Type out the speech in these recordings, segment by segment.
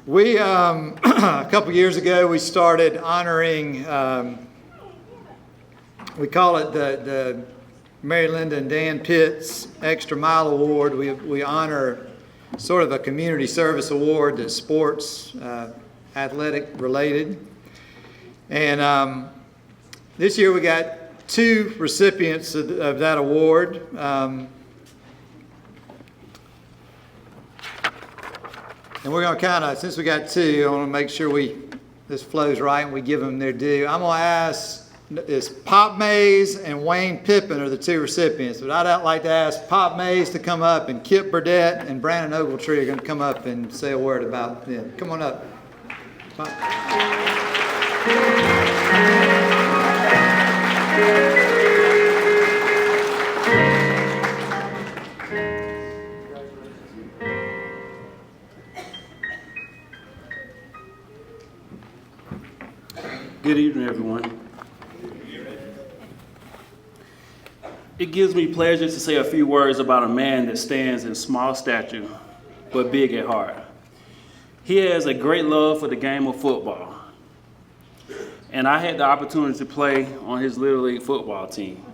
We, a couple years ago, we started honoring, we call it the Mary Linda and Dan Pitts Extra Mile Award. We honor sort of a community service award that's sports, athletic related. And this year we got 2 recipients of that award. And we're going to kind of, since we got 2, I want to make sure this flows right and we give them their due. I'm going to ask, it's Pop Mays and Wayne Pippin are the 2 recipients, but I'd like to ask Pop Mays to come up, and Kip Burdett and Brandon Ogletree are going to come up and say a word about them. Come on up. Good evening, everyone. It gives me pleasure to say a few words about a man that stands in small stature, but big at heart. He has a great love for the game of football, and I had the opportunity to play on his Little League football team.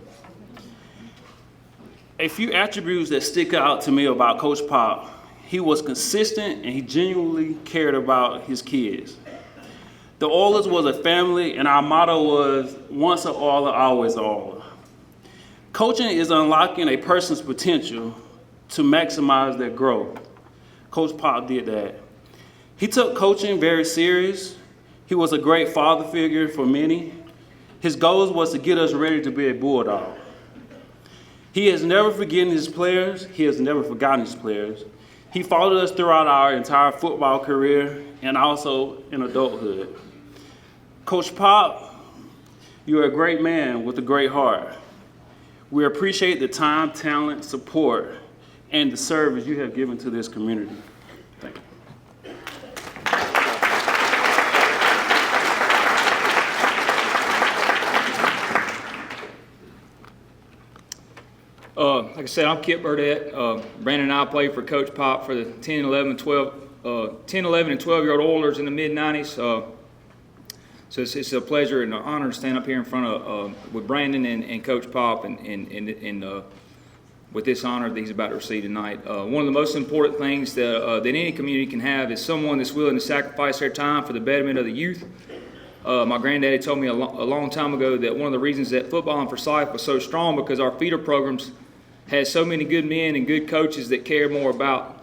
A few attributes that stick out to me about Coach Pop: he was consistent and he genuinely cared about his kids. The Oilers was a family, and our motto was, once an Oiler, always an Oiler. Coaching is unlocking a person's potential to maximize their growth. Coach Pop did that. He took coaching very serious. He was a great father figure for many. His goals was to get us ready to be a Bulldog. He has never forgotten his players. He has never forgotten his players. He followed us throughout our entire football career and also in adulthood. Coach Pop, you're a great man with a great heart. We appreciate the time, talent, support, and the service you have given to this community. Thank you. Like I said, I'm Kip Burdett. Brandon and I played for Coach Pop for the 10, 11, and 12-year-old Oilers in the mid-90s. So it's a pleasure and an honor to stand up here in front of with Brandon and Coach Pop and with this honor that he's about to receive tonight. One of the most important things that any community can have is someone that's willing to sacrifice their time for the betterment of the youth. My granddaddy told me a long time ago that one of the reasons that football and Forsyth was so strong because our feeder programs had so many good men and good coaches that cared more about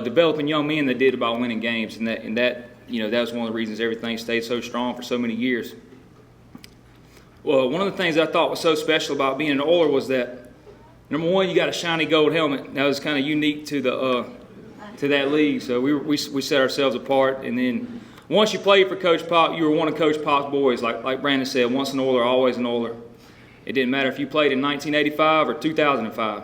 developing young men than they did about winning games, and that that was one of the reasons everything stayed so strong for so many years. Well, one of the things I thought was so special about being an Oiler was that, number one, you got a shiny gold helmet. That was kind of unique to that league. So we set ourselves apart. And then once you played for Coach Pop, you were one of Coach Pop's boys. Like Brandon said, once an Oiler, always an Oiler. It didn't matter if you played in 1985 or 2005.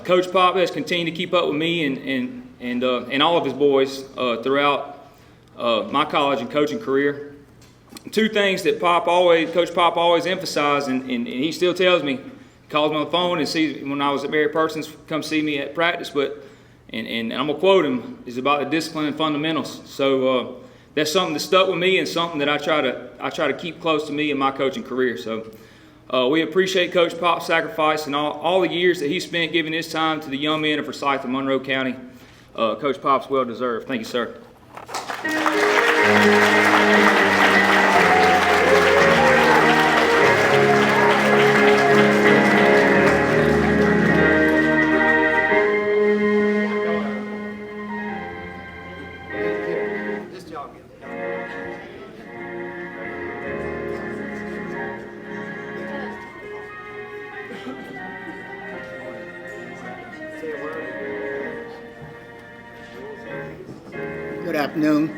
Coach Pop has continued to keep up with me and all of his boys throughout my college and coaching career. 2 things that Coach Pop always emphasized, and he still tells me, calls me on the phone and sees when I was at Mary Persons, come see me at practice, and I'm gonna quote him, is about the discipline and fundamentals. So that's something that stuck with me and something that I try to keep close to me in my coaching career. So we appreciate Coach Pop's sacrifice and all the years that he spent giving his time to the young men of Forsyth and Monroe County. Coach Pop's well deserved. Thank you, sir. Good afternoon.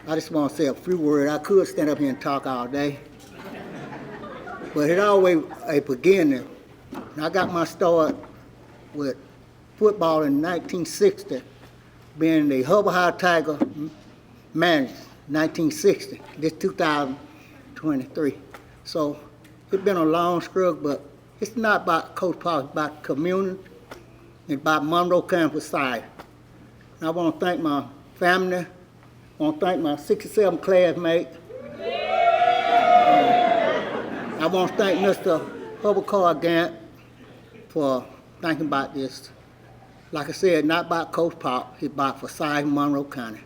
I just want to say a few words. I could stand up here and talk all day, but it always a beginning. I got my start with football in 1960, being the Hubble High Tiger manager, 1960. This 2023. So it's been a long struggle, but it's not about Coach Pop, it's about community, it's about Monroe County Society. I want to thank my family. I want to thank my 67 classmate. I want to thank Mr. Hubble Gant for thinking about this. Like I said, not about Coach Pop, it's about Forsyth, Monroe County.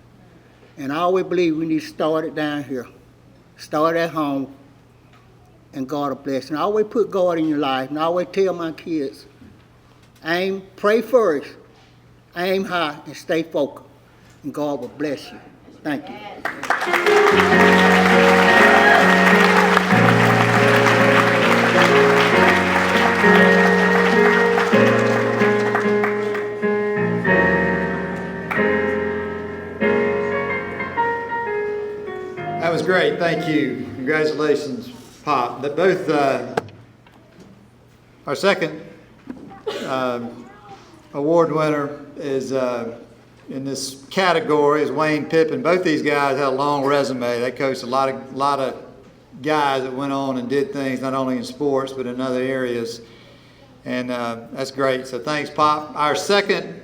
And I always believe we need to start it down here. Start at home, and God will bless. And I always put God in your life, and I always tell my kids, pray first, aim high, and stay focused, and God will bless you. Thank you. That was great, thank you. Congratulations, Pop. Both, our second award winner is in this category is Wayne Pippin. Both these guys had a long resume. They coached a lot of guys that went on and did things not only in sports but in other areas, and that's great. So thanks, Pop. Our second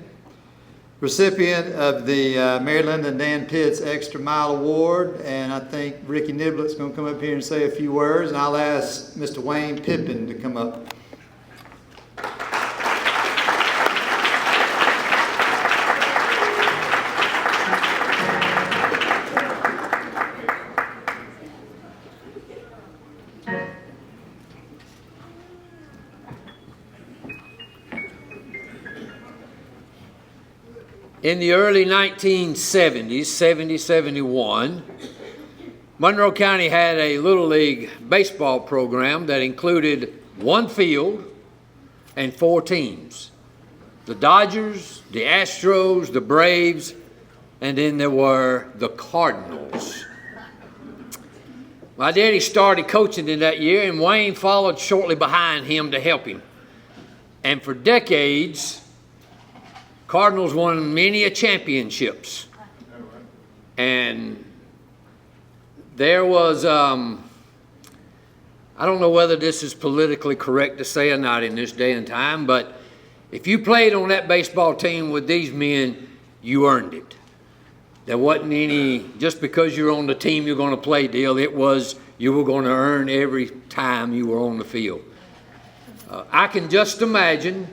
recipient of the Mary Linda and Dan Pitts Extra Mile Award, and I think Ricky Niblett's going to come up here and say a few words, and I'll ask Mr. Wayne Pippin to come up. In the early 1970s, 70, 71, Monroe County had a Little League baseball program that included one field and 4 teams. The Dodgers, the Astros, the Braves, and then there were the Cardinals. My daddy started coaching in that year, and Wayne followed shortly behind him to help him. And for decades, Cardinals won many championships, and there was, I don't know whether this is politically correct to say or not in this day and time, but if you played on that baseball team with these men, you earned it. There wasn't any, just because you're on the team you're going to play deal. It was you were going to earn every time you were on the field. I can just imagine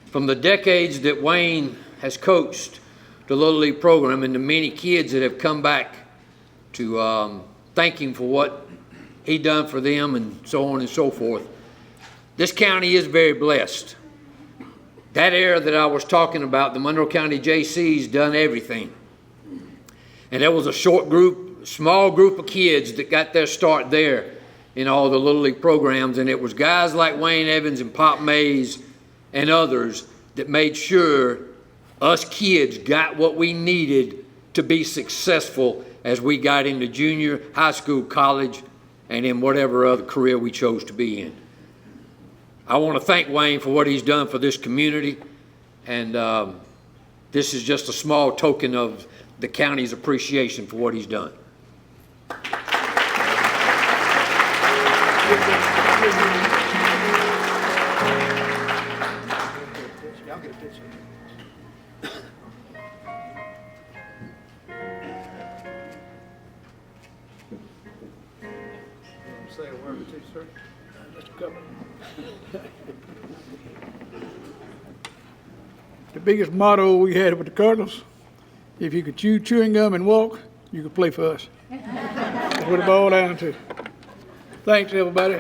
from the decades that Wayne has coached the Little League program and the many kids that have come back to thank him for what he done for them and so on and so forth. This county is very blessed. That era that I was talking about, the Monroe County JC's done everything. And there was a small group of kids that got their start there in all the Little League programs, and it was guys like Wayne Evans and Pop Mays and others that made sure us kids got what we needed to be successful as we got into junior, high school, college, and in whatever other career we chose to be in. I want to thank Wayne for what he's done for this community, and this is just a small token of the county's appreciation for what he's done. Say a word or two, sir. Mr. Governor. The biggest motto we had with the Cardinals, if you could chew chewing gum and walk, you could play for us. That's what it boiled down to. Thanks, everybody.